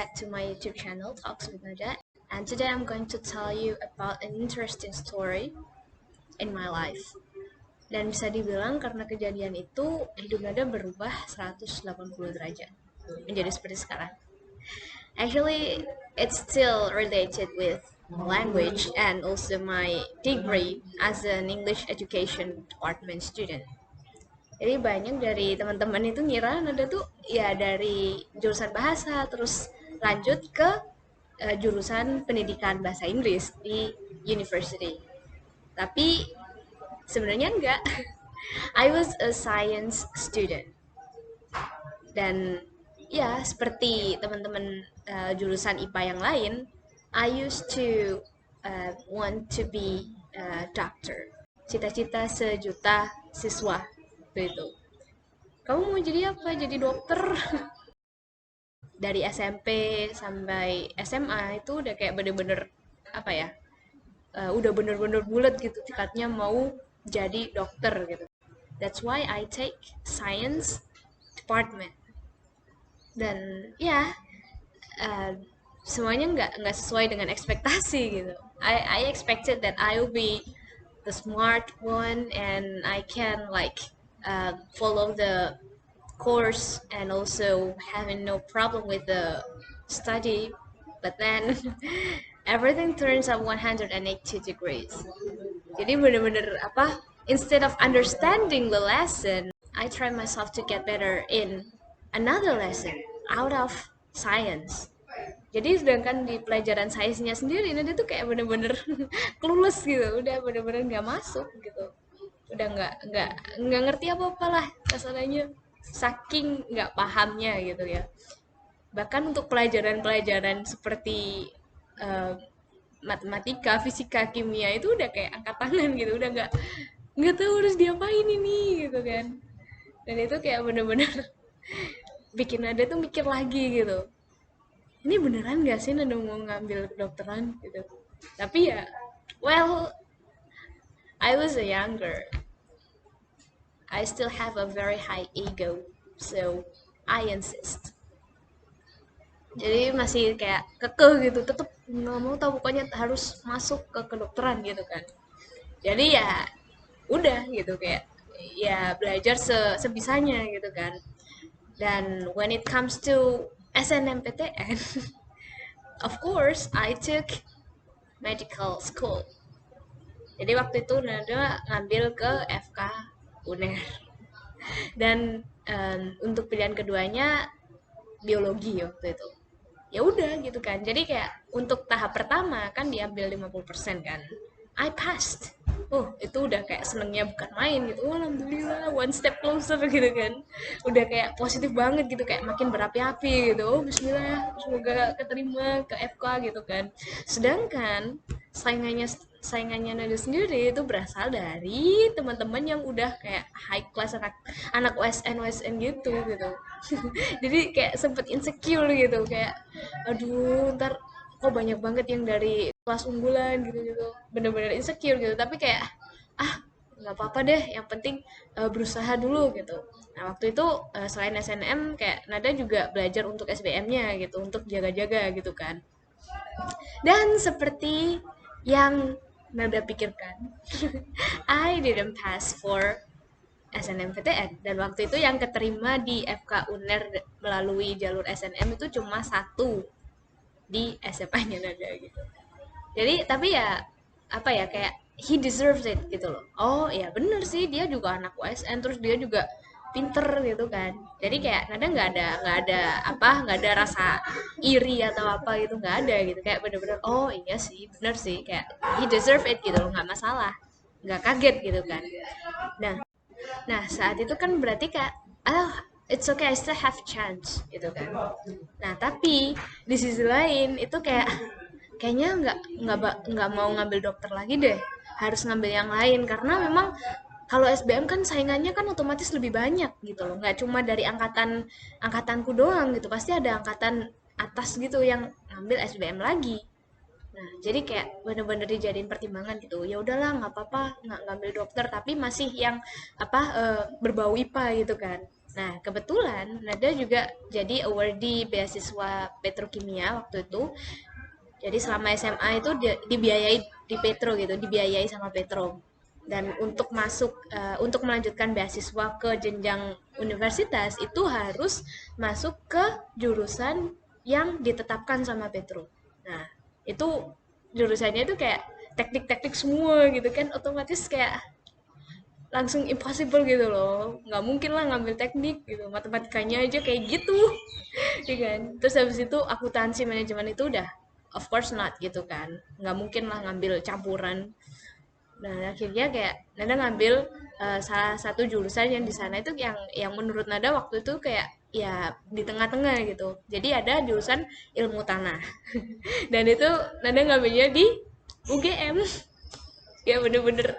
back to my YouTube channel, Talks with Nada. And today I'm going to tell you about an interesting story in my life. Dan bisa dibilang karena kejadian itu, hidup Nada berubah 180 derajat. Menjadi seperti sekarang. Actually, it's still related with language and also my degree as an English education department student. Jadi banyak dari teman-teman itu ngira Nada tuh ya dari jurusan bahasa terus lanjut ke jurusan pendidikan bahasa Inggris di university. Tapi sebenarnya enggak. I was a science student. Dan ya seperti teman-teman jurusan IPA yang lain, I used to want to be a doctor. Cita-cita sejuta siswa itu. Kamu mau jadi apa? Jadi dokter. Dari SMP sampai SMA itu udah kayak bener-bener apa ya? Udah bener-bener bulat gitu tekadnya mau jadi dokter gitu. That's why I take science department. Dan ya semuanya nggak sesuai dengan ekspektasi gitu. I expected that I will be the smart one and I can like follow the course and also having no problem with the study, but then everything turns up 180 degrees. Jadi bener-bener apa, instead of understanding the lesson, I try myself to get better in another lesson out of science. Jadi sedangkan di pelajaran sainsnya sendiri nanti tuh kayak bener-bener clueless gitu, udah bener-bener nggak masuk gitu, udah nggak ngerti apa-apa lah masalahnya, saking nggak pahamnya gitu ya. Bahkan untuk pelajaran-pelajaran seperti eh, matematika, fisika, kimia itu udah kayak angkat tangan gitu, udah nggak tahu harus diapain ini gitu kan. Dan itu kayak bener-bener bikin ada tuh mikir lagi gitu, ini beneran gak sih Nanda mau ngambil kedokteran gitu. Tapi ya well, I was a younger, I still have a very high ego, so I insist. Jadi masih kayak kekeh gitu, tetep nggak mau tahu, pokoknya harus masuk ke kedokteran gitu kan. Jadi ya udah gitu kayak ya belajar sebisanya gitu kan. Dan when it comes to SNMPTN, of course I took medical school. Jadi waktu itu Nada ngambil ke FK UNER. Dan untuk pilihan keduanya biologi waktu itu. Ya udah gitu kan. Jadi kayak untuk tahap pertama kan diambil 50% kan. I passed. Oh, itu udah kayak senengnya bukan main gitu. Oh, alhamdulillah, one step closer gitu kan. Udah kayak positif banget gitu, kayak makin berapi-api gitu. Oh, bismillah, semoga keterima ke FK gitu kan. Sedangkan saingannya saingannya Nada sendiri itu berasal dari teman-teman yang udah kayak high class, anak anak USN gitu. Jadi kayak sempet insecure gitu, kayak aduh ntar kok banyak banget yang dari kelas unggulan gitu, bener-bener insecure gitu. Tapi kayak ah nggak apa-apa deh, yang penting berusaha dulu gitu. Nah waktu itu selain SNM kayak Nada juga belajar untuk SBM-nya gitu, untuk jaga-jaga gitu kan. Dan seperti yang Nada pikirkan, I didn't pass for SNMPTN. Dan waktu itu yang keterima di FK UNER melalui jalur SNM itu cuma satu di SMA-nya Nada gitu. Jadi tapi ya apa ya, kayak he deserves it gitu loh. Oh ya bener sih, dia juga anak USN, terus dia juga pinter gitu kan. Jadi kayak Nada nggak ada rasa iri atau apa gitu, nggak ada gitu. Kayak bener-bener oh iya sih bener sih, kayak he deserve it gitu loh, nggak masalah, nggak kaget gitu kan. Nah, nah saat itu kan berarti kayak oh it's okay, I still have chance gitu kan. Nah tapi di sisi lain itu kayak kayaknya nggak mau ngambil dokter lagi deh, harus ngambil yang lain karena memang kalau SBM kan saingannya kan otomatis lebih banyak gitu loh, nggak cuma dari angkatanku doang gitu, pasti ada angkatan atas gitu yang ngambil SBM lagi. Nah jadi kayak bener-bener dijadiin pertimbangan gitu, ya udahlah nggak apa-apa nggak ngambil dokter tapi masih yang apa berbau IPA gitu kan. Nah, kebetulan Nada juga jadi awardee beasiswa petrokimia waktu itu. Jadi selama SMA itu dibiayai di Petro gitu, dibiayai sama Petro. Dan untuk masuk, untuk melanjutkan beasiswa ke jenjang universitas itu harus masuk ke jurusan yang ditetapkan sama Petro. Nah, itu jurusannya itu kayak teknik-teknik semua gitu kan, otomatis kayak langsung impossible gitu loh, nggak mungkin lah ngambil teknik gitu, matematikanya aja kayak gitu. Ya kan, terus habis itu akuntansi manajemen itu udah of course not gitu kan, nggak mungkin lah ngambil campuran. Nah akhirnya kayak Nada ngambil salah satu jurusan yang di sana itu yang menurut Nada waktu itu kayak ya di tengah-tengah gitu, jadi ada jurusan ilmu tanah. Dan itu Nada ngambilnya di UGM. Ya bener-bener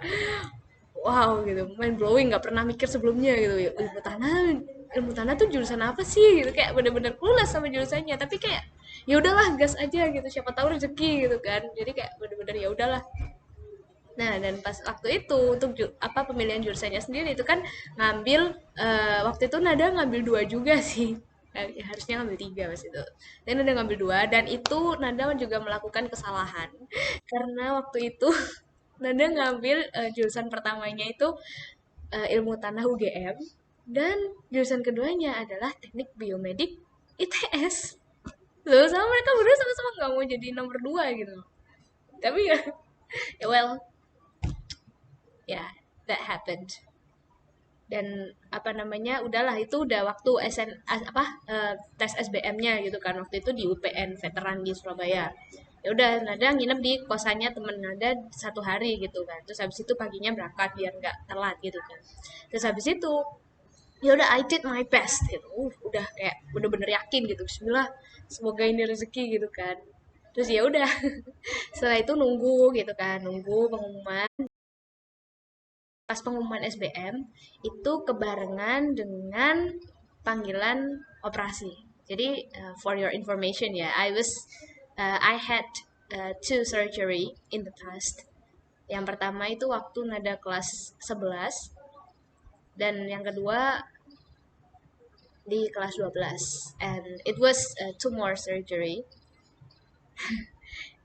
wow gitu, mind blowing, nggak pernah mikir sebelumnya gitu. Ya, ilmu tanah tuh jurusan apa sih gitu, kayak bener-bener clueless sama jurusannya, tapi kayak ya udahlah gas aja gitu, siapa tahu rezeki gitu kan, jadi kayak bener-bener ya udahlah. Nah dan pas waktu itu untuk apa pemilihan jurusannya sendiri itu kan ngambil, waktu itu Nada ngambil dua juga sih. Ya, harusnya ngambil tiga pas itu, dan Nada ngambil dua, dan itu Nada juga melakukan kesalahan karena waktu itu Nada ngambil, jurusan pertamanya itu, ilmu tanah UGM, dan jurusan keduanya adalah teknik biomedik ITS. Loh, sama mereka berdua sama-sama nggak mau jadi nomor dua gitu. Tapi ya, ya well, ya yeah, that happened. Dan apa namanya, udahlah itu udah waktu apa, tes SBM-nya gitu kan, waktu itu di UPN Veteran di Surabaya. Ya udah Nada nginep di kosannya temen Nada satu hari gitu kan, terus habis itu paginya berangkat biar nggak telat gitu kan. Terus habis itu ya udah I did my best gitu, udah kayak bener-bener yakin gitu, Bismillah semoga ini rezeki gitu kan. Terus ya udah setelah itu nunggu gitu kan, nunggu pengumuman. Pas pengumuman SBM itu kebarengan dengan panggilan operasi. Jadi, for your information ya, I had two surgery in the past. Yang pertama itu waktu Nada kelas 11, dan yang kedua di kelas 12. And it was two more surgery,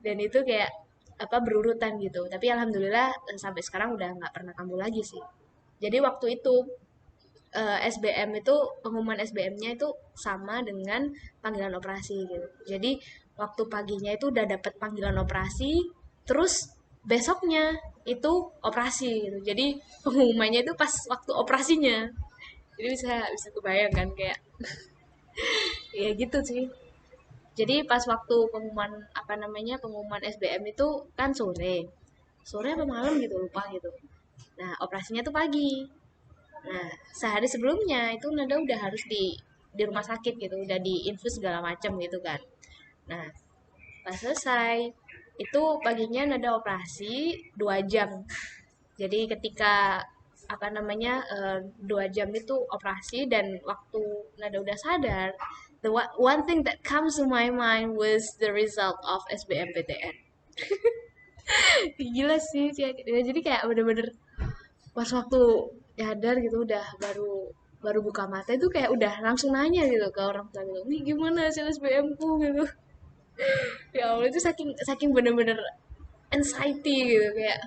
dan itu kayak apa berurutan gitu. Tapi alhamdulillah sampai sekarang udah nggak pernah kambuh lagi sih. Jadi waktu itu, SBM itu pengumuman SBM-nya itu sama dengan panggilan operasi gitu. Jadi waktu paginya itu udah dapet panggilan operasi, terus besoknya itu operasi gitu. Jadi pengumumannya itu pas waktu operasinya. Jadi bisa bisa kebayangkan kayak ya gitu sih. Jadi pas waktu pengumuman apa namanya, pengumuman SBM itu kan sore. Sore apa malam gitu lupa gitu. Nah, operasinya tuh pagi. Nah, sehari sebelumnya itu Nada udah harus di rumah sakit gitu, udah diinfus segala macam gitu kan. Nah, pas selesai itu paginya Nada operasi 2 jam. Jadi ketika apa namanya, 2 jam itu operasi, dan waktu Nada udah sadar, the one thing that comes to my mind was the result of SBMPTN. Gila sih, jadi kayak bener-bener pas waktu nyadar gitu, udah baru baru buka mata itu kayak udah langsung nanya gitu ke orang tua gitu, nih gimana hasil SBM ku gitu. Ya Allah, itu saking saking bener-bener anxiety gitu, kayak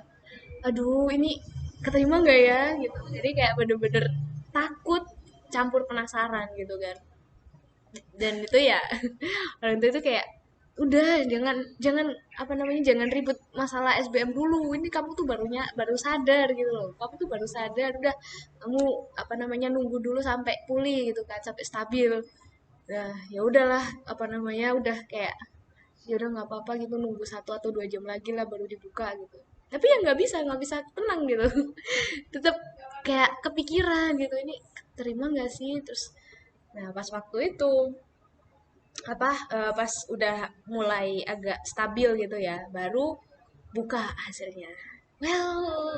aduh ini keterima nggak ya gitu, jadi kayak bener-bener takut campur penasaran gitu kan. Dan itu ya orang tua itu kayak udah jangan jangan apa namanya, jangan ribut masalah SBM dulu, ini kamu tuh baru sadar gitu loh, kamu tuh baru sadar, udah kamu apa namanya nunggu dulu sampai pulih gitu kan, sampai stabil. Nah ya udahlah apa namanya, udah kayak ya udah nggak apa-apa gitu, nunggu 1 atau 2 jam lagi lah baru dibuka gitu. Tapi ya nggak bisa tenang gitu. Tetap kayak kepikiran gitu, ini terima nggak sih. Terus nah pas waktu itu apa, pas udah mulai agak stabil gitu ya, baru buka hasilnya. Well,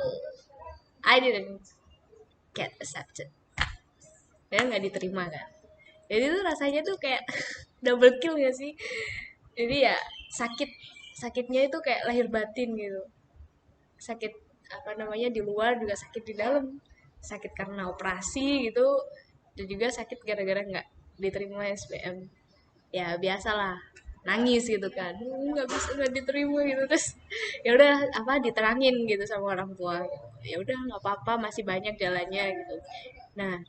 I didn't get accepted. Ya nggak diterima kan. Jadi tuh rasanya tuh kayak double kill ya sih. Jadi ya sakit, sakitnya itu kayak lahir batin gitu. Sakit apa namanya di luar juga sakit di dalam. Sakit karena operasi gitu, dan juga sakit gara-gara nggak diterima SBM. Ya biasalah, nangis gitu kan, nggak bisa, nggak diterima gitu. Terus ya udah, apa, diterangin gitu sama orang tua, ya udah nggak apa-apa, masih banyak jalannya gitu. Nah,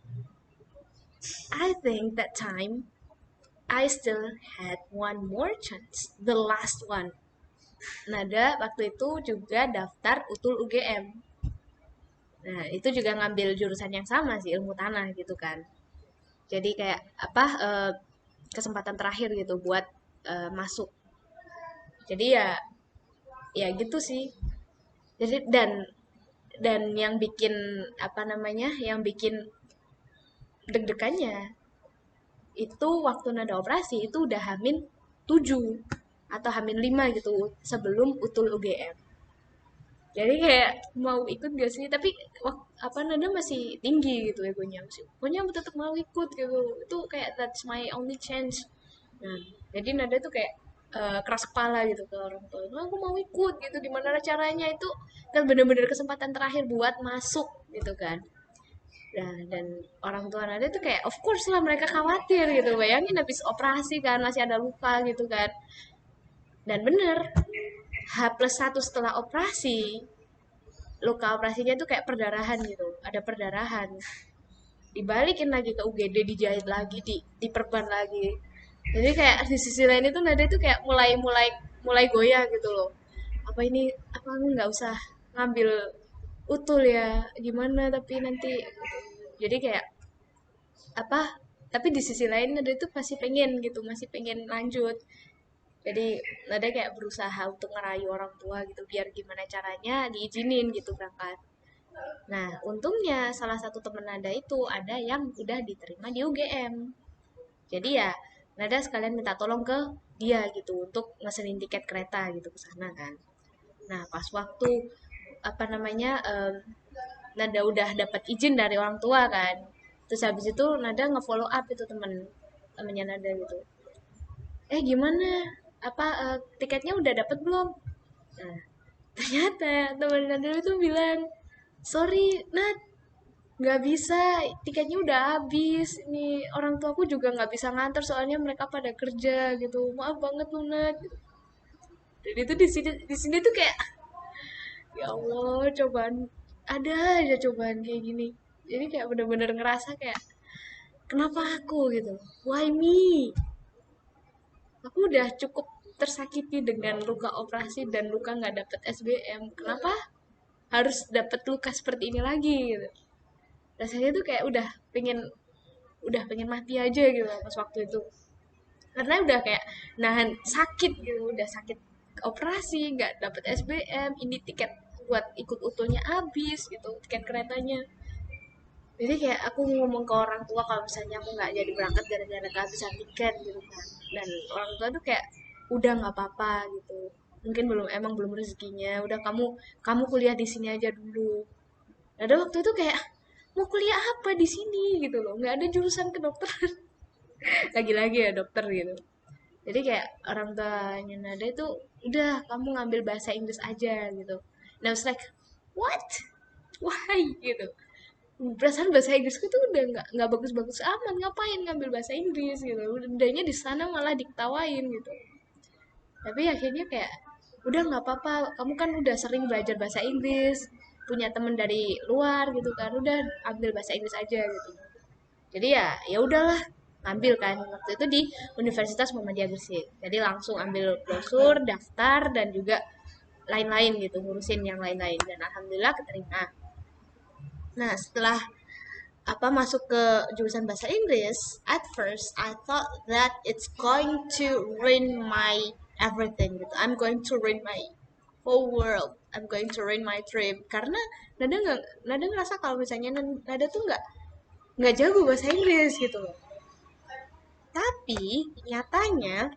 I think that time I still had one more chance, the last one. Nada waktu itu juga daftar UTUL UGM. Nah, itu juga ngambil jurusan yang sama sih, ilmu tanah gitu kan. Jadi kayak apa, kesempatan terakhir gitu buat masuk. Jadi ya gitu sih. Jadi dan yang bikin, apa namanya, yang bikin deg-degannya itu waktu nada operasi itu udah hamin 7 atau hamin 5 gitu sebelum UTUL UGM. Jadi kayak mau ikut gak sih, tapi apa, nada masih tinggi gitu egonya, masih pokoknya tetap mau ikut gitu, itu kayak that's my only chance. Nah, jadi nada tuh kayak keras kepala gitu ke orang tua, "Nah, aku mau ikut gitu, gimana caranya, itu kan bener-bener kesempatan terakhir buat masuk gitu kan." Nah, dan orang tua Nada tuh kayak of course lah mereka khawatir gitu, bayangin habis operasi kan, masih ada luka gitu kan. Dan bener, H+1 setelah operasi, luka operasinya tuh kayak perdarahan gitu, ada perdarahan, dibalikin lagi ke UGD, dijahit lagi, diperban lagi. Jadi kayak di sisi lain itu Nada itu kayak mulai mulai mulai goyah gitu loh, apa ini, apa nggak usah ngambil utul ya, gimana tapi nanti gitu. Jadi kayak apa, tapi di sisi lain Nada itu masih pengen gitu, masih pengen lanjut. Jadi Nada kayak berusaha untuk ngerayu orang tua gitu, biar gimana caranya diizinin gitu berangkat. Nah, untungnya salah satu temen Nada itu ada yang udah diterima di UGM. Jadi ya Nada sekalian minta tolong ke dia gitu untuk ngeselin tiket kereta gitu ke sana kan. Nah, pas waktu, apa namanya, Nada udah dapat izin dari orang tua kan. Terus habis itu Nada nge-follow up itu temennya Nada gitu. Gimana? Apa, tiketnya udah dapet belum? Nah, ternyata temen Nada itu bilang, sorry Nat, nggak bisa, tiketnya udah habis. Ini orang tuaku juga nggak bisa nganter soalnya mereka pada kerja gitu. Maaf banget lu Nat. Dan itu di sini tuh kayak, ya Allah, cobaan, ada aja cobaan kayak gini. Jadi kayak bener-bener ngerasa kayak, kenapa aku gitu? Why me? Aku udah cukup tersakiti dengan luka operasi dan luka nggak dapet SBM. Kenapa harus dapet luka seperti ini lagi gitu? Rasanya tuh kayak udah pengen mati aja gitu pas waktu itu. Karena udah kayak nahan sakit gitu, udah sakit operasi, nggak dapet SBM, ini tiket buat ikut utuhnya habis gitu, tiket keretanya. Jadi kayak aku ngomong ke orang tua kalau misalnya aku nggak jadi berangkat gara-gara kehabisan tiket gitu kan. Dan orang tua tuh kayak udah nggak apa-apa gitu. Mungkin emang belum rezekinya. Udah, kamu kamu kuliah di sini aja dulu. Ada waktu itu kayak mau kuliah apa di sini gitu loh. Nggak ada jurusan kedokteran. Lagi-lagi ya dokter gitu. Jadi kayak orang tuanya Nada itu udah, kamu ngambil bahasa Inggris aja gitu. Nah, I was like, what? Why gitu? Perasaan bahasa Inggrisku tuh udah nggak bagus-bagus amat, ngapain ngambil bahasa Inggris gitu, udahnya di sana malah diketawain gitu. Tapi akhirnya kayak udah nggak apa-apa, kamu kan udah sering belajar bahasa Inggris, punya temen dari luar gitu kan, udah ambil bahasa Inggris aja gitu. Jadi ya udahlah, ambil kan waktu itu di Universitas Muhammadiyah Gresik. Jadi langsung ambil brosur, daftar, dan juga lain-lain gitu, ngurusin yang lain-lain, dan alhamdulillah keterima. Nah, setelah apa masuk ke jurusan bahasa Inggris, at first I thought that it's going to ruin my everything gitu. I'm going to ruin my whole world. I'm going to ruin my dream. Karena Nada ngerasa kalau misalnya Nada tuh nggak jago bahasa Inggris gitu loh. Tapi nyatanya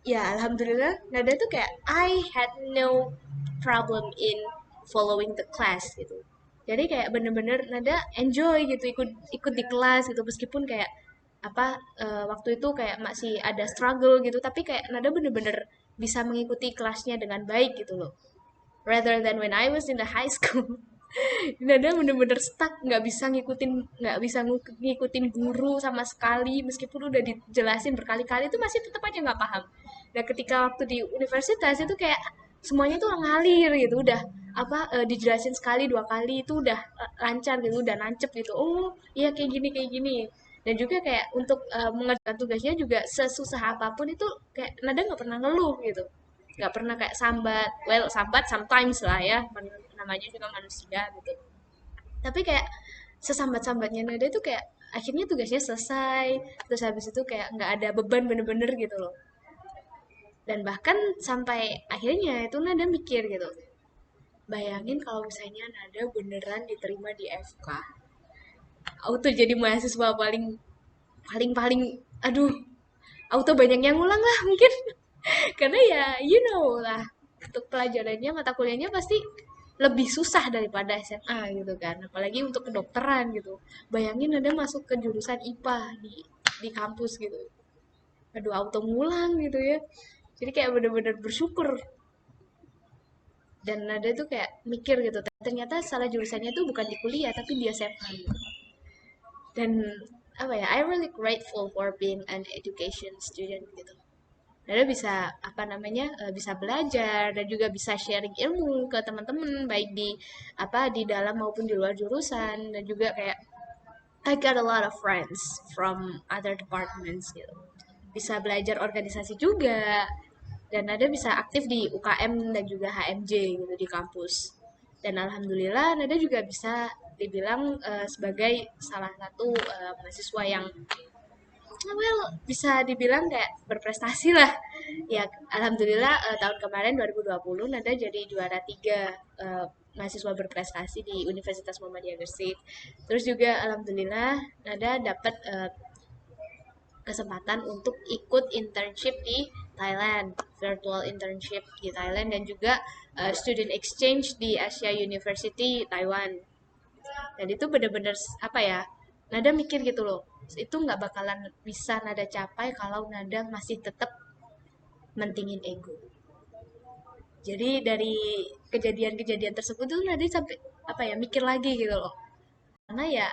ya alhamdulillah Nada tuh kayak I had no problem in following the class gitu. Jadi kayak bener-bener Nada enjoy gitu, ikut ikut di kelas gitu, meskipun kayak apa, waktu itu kayak masih ada struggle gitu, tapi kayak Nada bener-bener bisa mengikuti kelasnya dengan baik gitu loh, rather than when I was in the high school. Nada bener-bener stuck, nggak bisa ngikutin guru sama sekali, meskipun udah dijelasin berkali-kali itu masih tetap aja nggak paham. Nah ketika waktu di universitas itu kayak semuanya tuh ngalir gitu, udah dijelasin sekali dua kali itu udah lancar gitu, udah nancep gitu, oh iya kayak gini. Dan juga kayak untuk mengerjakan tugasnya juga sesusah apapun itu kayak Nada nggak pernah ngeluh gitu, nggak pernah kayak sambat, well sambat sometimes lah ya, namanya juga manusia gitu, tapi kayak sesambat-sambatnya Nada itu kayak akhirnya tugasnya selesai, terus habis itu kayak nggak ada beban bener-bener gitu loh. Dan bahkan sampai akhirnya itu Nada mikir gitu, bayangin kalau misalnya Nada beneran diterima di FK, auto jadi mahasiswa paling paling paling aduh, auto banyak yang ngulang lah mungkin. Karena ya you know lah, untuk pelajarannya mata kuliahnya pasti lebih susah daripada SMA gitu kan, apalagi untuk kedokteran gitu. Bayangin ada masuk ke jurusan IPA di kampus gitu, aduh auto ngulang gitu ya. Jadi kayak bener-bener bersyukur, dan ada tuh kayak mikir gitu, ternyata salah jurusannya tuh bukan di kuliah tapi di SMA gitu. Dan apa ya, I really grateful for being an education student gitu. Lalu bisa apa namanya, bisa belajar dan juga bisa sharing ilmu ke teman-teman baik di dalam maupun di luar jurusan, dan juga kayak I got a lot of friends from other departments gitu. Bisa belajar organisasi juga, dan ada bisa aktif di UKM dan juga HMJ gitu di kampus. Dan alhamdulillah Nada juga bisa dibilang sebagai salah satu mahasiswa yang well bisa dibilang kayak berprestasi lah ya. Alhamdulillah tahun kemarin 2020 Nada jadi juara tiga mahasiswa berprestasi di Universitas Muhammadiyah Gresik. Terus juga alhamdulillah Nada dapat kesempatan untuk ikut internship di Thailand, virtual internship di Thailand, dan juga student exchange di Asia University Taiwan. Dan itu bener-bener apa ya, Nada mikir gitu loh, itu nggak bakalan bisa Nada capai kalau Nada masih tetap mentingin ego. Jadi dari kejadian-kejadian tersebut tuh Nada sampai apa ya, mikir lagi gitu loh, karena ya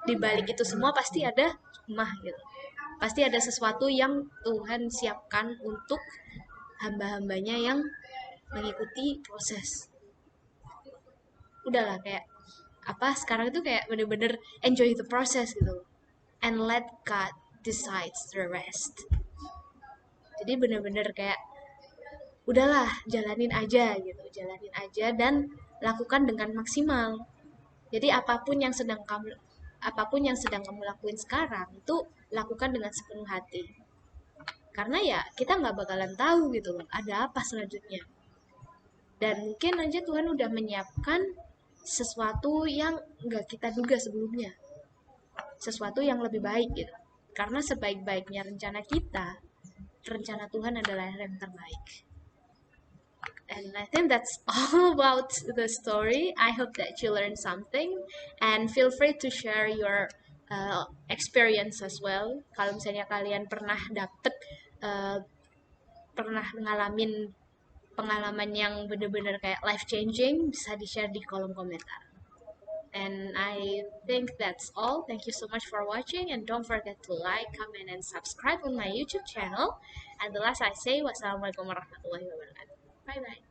di balik itu semua pasti ada hikmah gitu, pasti ada sesuatu yang Tuhan siapkan untuk hamba-hambanya yang mengikuti proses. Udahlah kayak apa, sekarang itu kayak bener-bener enjoy the process gitu, and let God decides the rest. Jadi bener-bener kayak udahlah jalanin aja gitu, jalanin aja dan lakukan dengan maksimal. Jadi apapun yang sedang kamu lakuin sekarang itu lakukan dengan sepenuh hati, karena ya kita nggak bakalan tahu gitu loh ada apa selanjutnya. Dan mungkin aja Tuhan udah menyiapkan sesuatu yang nggak kita duga sebelumnya, sesuatu yang lebih baik gitu. Karena sebaik-baiknya rencana kita, rencana Tuhan adalah yang terbaik. And I think that's all about the story. I hope that you learned something, and feel free to share your experience as well. Kalau misalnya kalian uh, pernah ngalamin pengalaman yang bener-bener kayak life changing, bisa di-share di kolom komentar. And I think that's all. Thank you so much for watching, and don't forget to like, comment, and subscribe on my YouTube channel. And the last I say, wassalamualaikum warahmatullahi wabarakatuh. Bye bye.